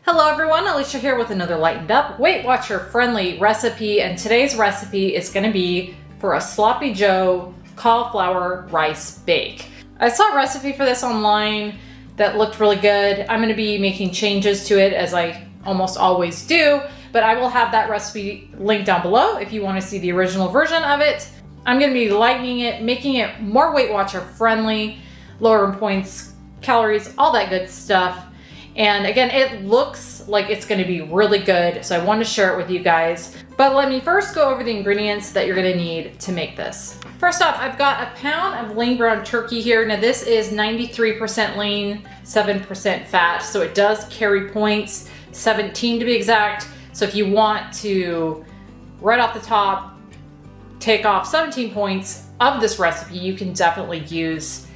Hello everyone, Alicia here with another Lightened Up Weight Watcher friendly recipe, and today's recipe is going to be for a Sloppy Joe cauliflower rice bake. I saw a recipe for this online that looked really good. I'm going to be making changes to it as I almost always do, but I will have that recipe linked down below if you want to see the original version of it. I'm going to be lightening it, making it more Weight Watcher friendly, lower in points, calories, all that good stuff. And again, it looks like it's going to be really good, so I wanted to share it with you guys. But let me first go over the ingredients that you're going to need to make this. First off, I've got a pound of lean ground turkey here. Now this is 93% lean, 7% fat, so it does carry points, 17 to be exact. So if you want to, right off the top, take off 17 points of this recipe, you can definitely use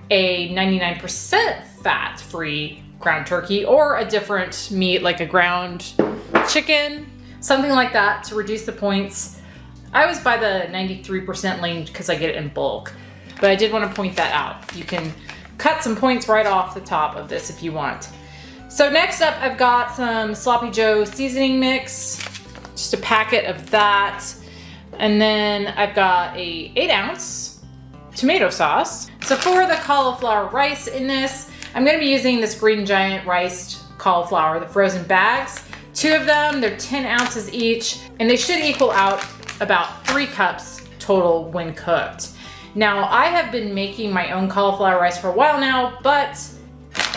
a 99% fat-free ground turkey or a different meat like a ground chicken, something like that to reduce the points. I always buy the 93% lean because I get it in bulk, but I did want to point that out. You can cut some points right off the top of this if you want. So next up, I've got some Sloppy Joe seasoning mix, just a packet of that. And then I've got a 8-ounce tomato sauce. So for the cauliflower rice in this, I'm going to be using this Green Giant riced cauliflower, the frozen bags. 2 of them, they're 10 ounces each, and they should equal out about 3 cups total when cooked. Now, I have been making my own cauliflower rice for a while now, but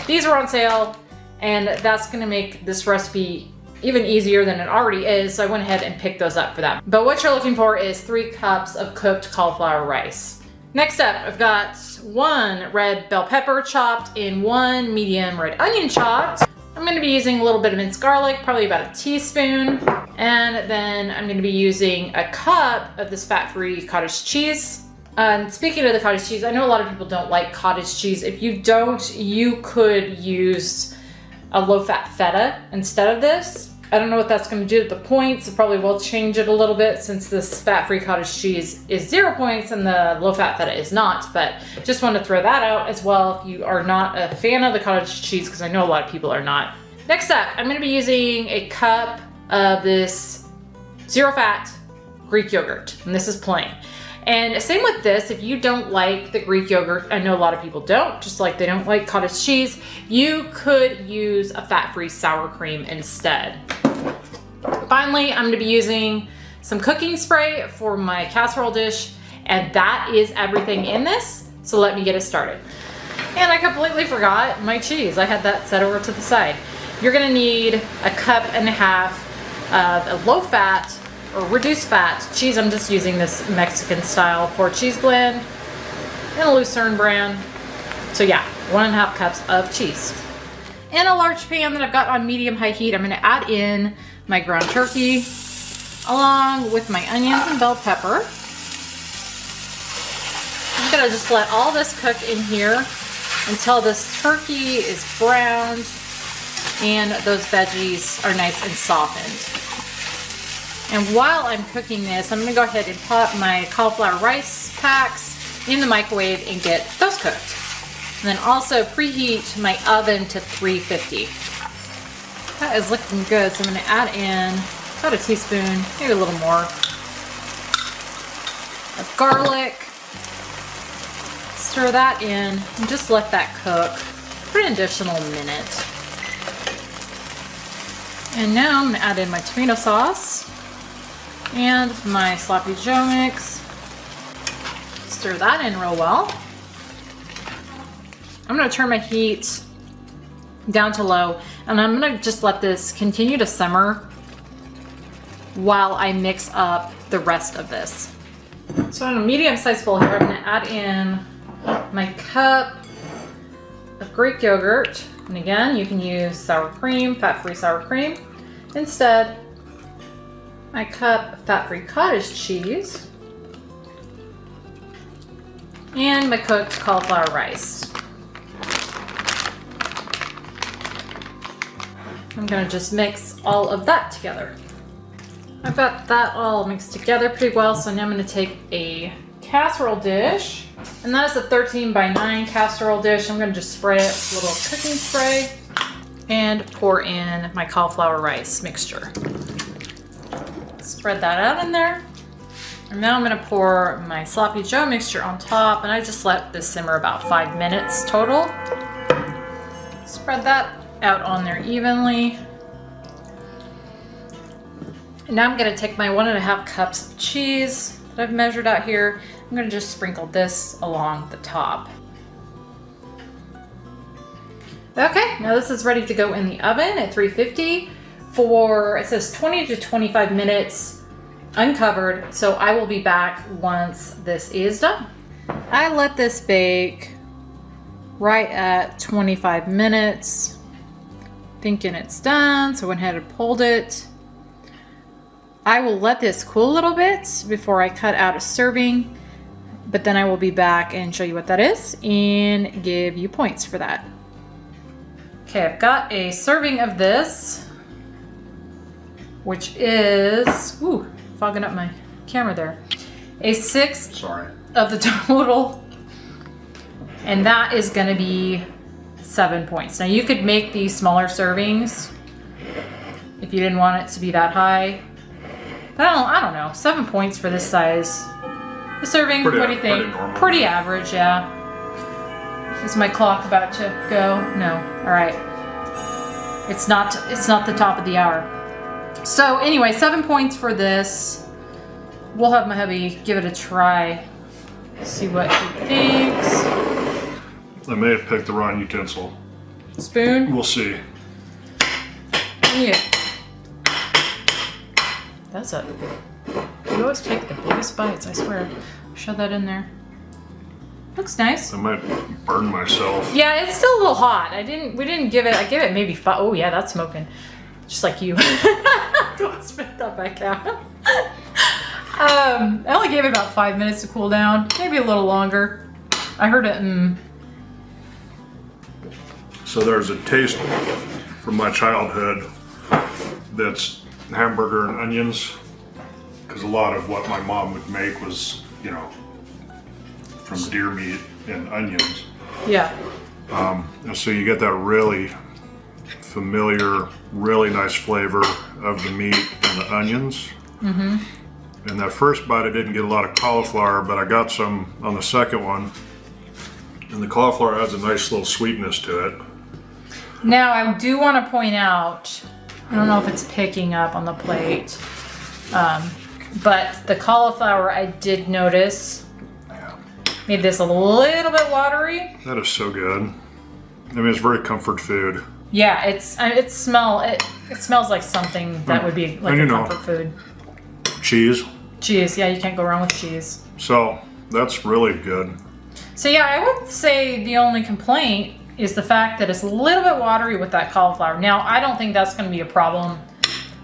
these are on sale, and that's going to make this recipe even easier than it already is, so I went ahead and picked those up for that. But what you're looking for is 3 cups of cooked cauliflower rice. Next up, I've got 1 red bell pepper chopped and 1 medium red onion chopped. I'm going to be using a little bit of minced garlic, probably about a teaspoon. And then I'm going to be using a cup of this fat-free cottage cheese. Speaking of the cottage cheese, I know a lot of people don't like cottage cheese. If you don't, you could use a low-fat feta instead of this. I don't know what that's going to do to the points. It probably will change it a little bit since this fat-free cottage cheese is 0 points and the low-fat feta is not, but just want to throw that out as well if you are not a fan of the cottage cheese, because I know a lot of people are not. Next up, I'm going to be using a cup of this zero-fat Greek yogurt, and this is plain. And same with this, if you don't like the Greek yogurt, I know a lot of people don't, just like they don't like cottage cheese, you could use a fat-free sour cream instead. Finally, I'm going to be using some cooking spray for my casserole dish, and that is everything in this, so let me get us started. And I completely forgot my cheese. I had that set over to the side. You're going to need a cup and a half of a low-fat or reduced fat cheese. I'm just using this Mexican style 4 cheese blend and a Lucerne brand. So yeah, 1.5 cups of cheese. In a large pan that I've got on medium-high heat, I'm going to add in my ground turkey along with my onions and bell pepper. I'm going to just let all this cook in here until this turkey is browned and those veggies are nice and softened. And while I'm cooking this, I'm going to go ahead and pop my cauliflower rice packs in the microwave and get those cooked. And then also preheat my oven to 350. That is looking good, so I'm going to add in about a teaspoon, maybe a little more, of garlic. Stir that in and just let that cook for an additional minute. And now I'm going to add in my tomato sauce and my Sloppy Joe mix. Stir that in real well. I'm going to turn my heat down to low, and I'm going to just let this continue to simmer while I mix up the rest of this. So in a medium-sized bowl here, I'm going to add in my cup of Greek yogurt. And again, you can use sour cream, fat-free sour cream. Instead, my cup of fat-free cottage cheese and my cooked cauliflower rice. I'm going to just mix all of that together. I've got that all mixed together pretty well, so now I'm going to take a casserole dish, and that is a 13 by 9 casserole dish. I'm going to just spray it with a little cooking spray. and pour in my cauliflower rice mixture. Spread that out in there. And now I'm gonna pour my sloppy joe mixture on top, and I just let this simmer about 5 minutes total. Spread that out on there evenly. And now I'm gonna take my 1.5 cups of cheese that I've measured out here. I'm gonna just sprinkle this along the top. Okay, now this is ready to go in the oven at 350 for, it says 20 to 25 minutes uncovered. So I will be back once this is done. I let this bake right at 25 minutes, thinking it's done. So I went ahead and pulled it. I will let this cool a little bit before I cut out a serving, but then I will be back and show you what that is and give you points for that. Okay, I've got a serving of this, which is, ooh, fogging up my camera there, a 1/6 of the total, and that is gonna be 7 points. Now you could make these smaller servings if you didn't want it to be that high. But I don't know, 7 points for this size. The serving, what do you think? Pretty average, yeah. Is my clock about to go? No, all right. It's not the top of the hour. So anyway, 7 points for this. We'll have my hubby give it a try. See what he thinks. I may have picked the wrong utensil. Spoon? We'll see. Yeah. That's it. You always take the biggest bites, I swear. Shove that in there. Looks nice. I might burn myself. Yeah, it's still a little hot. I gave it maybe 5. Oh yeah, that's smoking. Just like you. Don't spit that back out. I only gave it about 5 minutes to cool down. Maybe a little longer. I heard it. So there's a taste from my childhood that's hamburger and onions, because a lot of what my mom would make was, you know, from deer meat and onions. Yeah. And so you get that really familiar, really nice flavor of the meat and the onions. Mm-hmm. And that first bite I didn't get a lot of cauliflower, but I got some on the second one. And the cauliflower adds a nice little sweetness to it. Now I do want to point out, I don't know if it's picking up on the plate, but the cauliflower I did notice made this a little bit watery. That is so good. I mean, it's very comfort food. Yeah, it smells like something that would be like a comfort food. Cheese. Cheese, yeah, you can't go wrong with cheese. So that's really good. So yeah, I would say the only complaint is the fact that it's a little bit watery with that cauliflower. Now, I don't think that's going to be a problem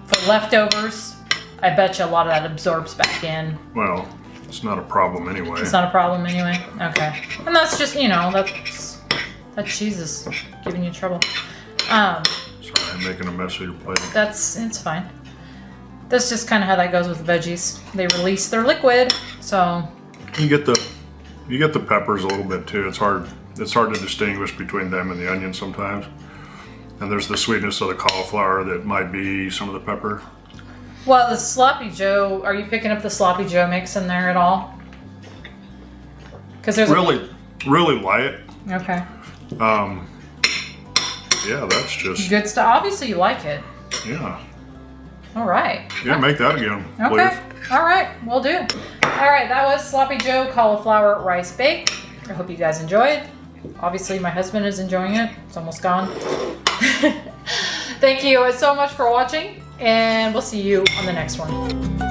for leftovers. I bet you a lot of that absorbs back in. Well, it's not a problem anyway. It's not a problem anyway? Okay. And that's just, you know, that cheese is giving you trouble. Sorry, I'm making a mess of your plate. It's fine. That's just kind of how that goes with veggies. They release their liquid, so. You get the peppers a little bit too. It's hard to distinguish between them and the onion sometimes. And there's the sweetness of the cauliflower that might be some of the pepper. Well, the sloppy joe, are you picking up the sloppy joe mix in there at all? Because there's really light. Okay. Yeah, that's just good stuff. Obviously, you like it. Yeah. All right. Yeah, make that again, okay. please. All right, we'll do. All right, that was Sloppy Joe cauliflower rice bake. I hope you guys enjoyed. Obviously, my husband is enjoying it. It's almost gone. Thank you so much for watching, and we'll see you on the next one.